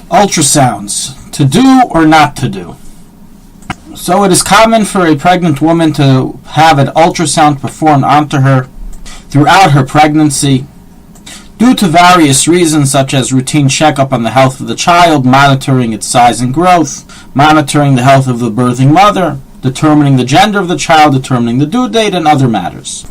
Ultrasounds, to do or not to do. So it is common for a pregnant woman to have an ultrasound performed onto her throughout her pregnancy due to various reasons such as routine checkup on the health of the child, monitoring its size and growth, monitoring the health of the birthing mother, determining the gender of the child, determining the due date, and other matters.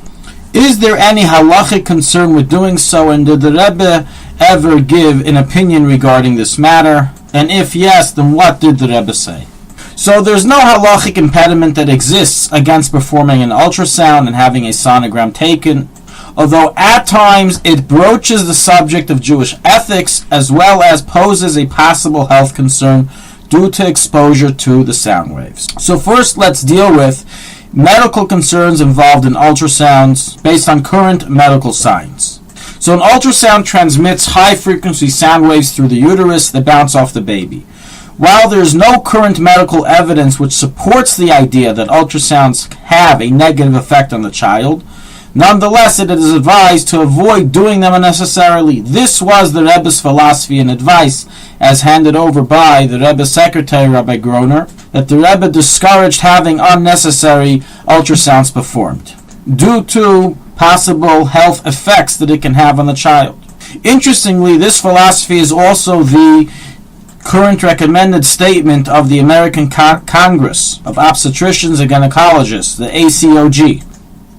Is there any halachic concern with doing so, and did the Rebbe ever give an opinion regarding this matter? And if yes, then what did the Rebbe say? So there's no halachic impediment that exists against performing an ultrasound and having a sonogram taken, although at times it broaches the subject of Jewish ethics as well as poses a possible health concern due to exposure to the sound waves. So first let's deal with medical concerns involved in ultrasounds based on current medical science. So an ultrasound transmits high-frequency sound waves through the uterus that bounce off the baby. While there is no current medical evidence which supports the idea that ultrasounds have a negative effect on the child, nonetheless it is advised to avoid doing them unnecessarily. This was the Rebbe's philosophy and advice as handed over by the Rebbe's secretary, Rabbi Groner, that the Rebbe discouraged having unnecessary ultrasounds performed due to possible health effects that it can have on the child. Interestingly, this philosophy is also the current recommended statement of the American Congress of Obstetricians and Gynecologists, the ACOG,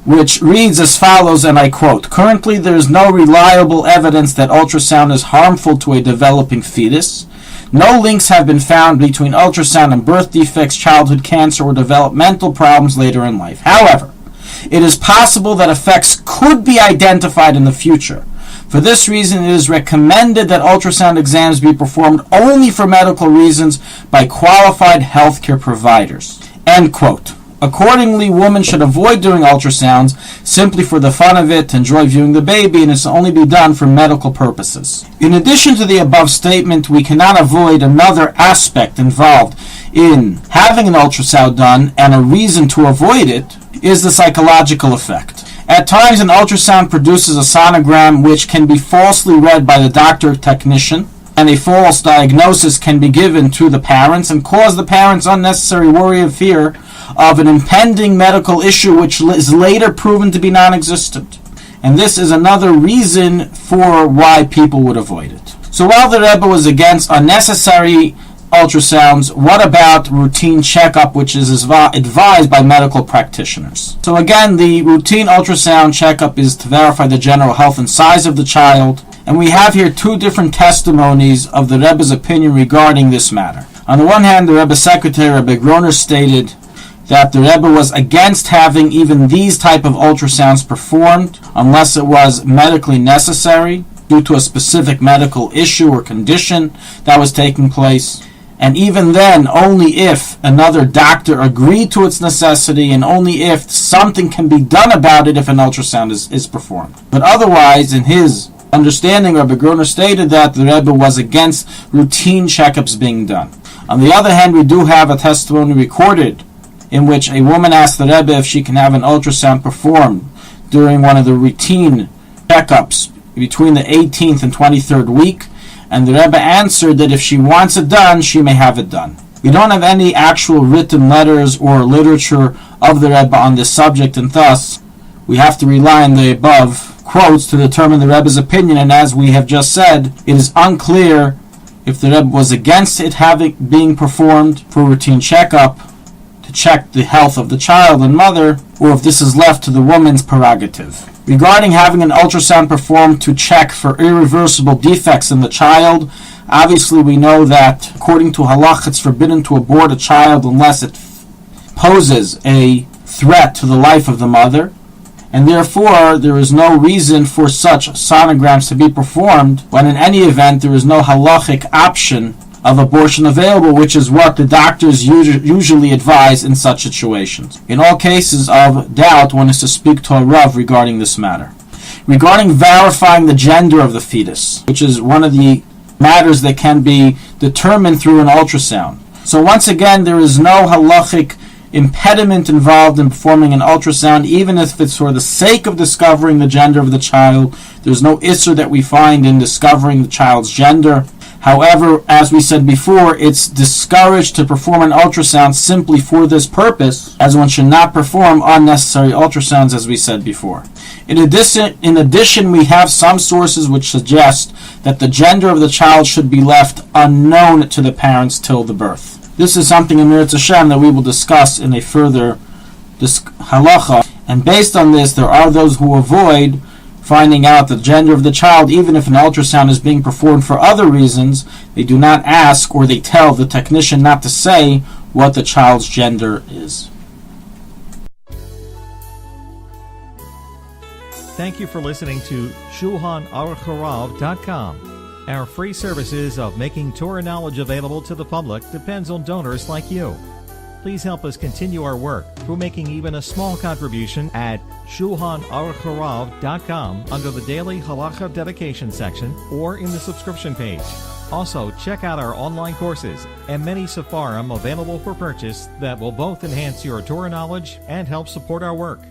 which reads as follows, and I quote, "Currently there is no reliable evidence that ultrasound is harmful to a developing fetus. No links have been found between ultrasound and birth defects, childhood cancer, or developmental problems later in life. However, it is possible that effects could be identified in the future. For this reason, it is recommended that ultrasound exams be performed only for medical reasons by qualified healthcare providers." End quote. Accordingly, women should avoid doing ultrasounds simply for the fun of it, to enjoy viewing the baby, and it's only be done for medical purposes. In addition to the above statement, we cannot avoid another aspect involved in having an ultrasound done, and a reason to avoid it is the psychological effect. At times, an ultrasound produces a sonogram which can be falsely read by the doctor technician, and a false diagnosis can be given to the parents and cause the parents unnecessary worry and fear of an impending medical issue which is later proven to be non-existent. And this is another reason for why people would avoid it. So while the Rebbe was against unnecessary ultrasounds, what about routine checkup, which is advised by medical practitioners? So again, the routine ultrasound checkup is to verify the general health and size of the child, and we have here two different testimonies of the Rebbe's opinion regarding this matter. On the one hand, the Rebbe's secretary, Rabbi Groner, stated that the Rebbe was against having even these type of ultrasounds performed unless it was medically necessary due to a specific medical issue or condition that was taking place. And even then, only if another doctor agreed to its necessity, and only if something can be done about it if an ultrasound is performed. But otherwise, in his understanding, Rabbi Groner stated that the Rebbe was against routine checkups being done. On the other hand, we do have a testimony recorded in which a woman asked the Rebbe if she can have an ultrasound performed during one of the routine checkups between the 18th and 23rd week, and the Rebbe answered that if she wants it done, she may have it done. We don't have any actual written letters or literature of the Rebbe on this subject, and thus we have to rely on the above quotes to determine the Rebbe's opinion, and as we have just said, it is unclear if the Rebbe was against it being performed for routine checkup to check the health of the child and mother, or if this is left to the woman's prerogative. Regarding having an ultrasound performed to check for irreversible defects in the child, obviously we know that according to halach it's forbidden to abort a child unless it poses a threat to the life of the mother, and therefore there is no reason for such sonograms to be performed when in any event there is no halachic option of abortion available, which is what the doctors usually advise in such situations. In all cases of doubt, one is to speak to a Rav regarding this matter. Regarding verifying the gender of the fetus, which is one of the matters that can be determined through an ultrasound. So once again, there is no halachic impediment involved in performing an ultrasound, even if it's for the sake of discovering the gender of the child. There's no issur that we find in discovering the child's gender. However, as we said before, it's discouraged to perform an ultrasound simply for this purpose, as one should not perform unnecessary ultrasounds, as we said before. In addition, we have some sources which suggest that the gender of the child should be left unknown to the parents till the birth. This is something in Mirat Hashem that we will discuss in a further halacha. And based on this, there are those who avoid finding out the gender of the child, even if an ultrasound is being performed for other reasons. They do not ask, or they tell the technician not to say what the child's gender is. Thank you for listening to Shulchanaruchharav.com. Our free services of making Torah knowledge available to the public depends on donors like you. Please help us continue our work through making even a small contribution at Shulchanaruchharav.com under the Daily Halacha Dedication section or in the subscription page. Also, check out our online courses and many sefarim available for purchase that will both enhance your Torah knowledge and help support our work.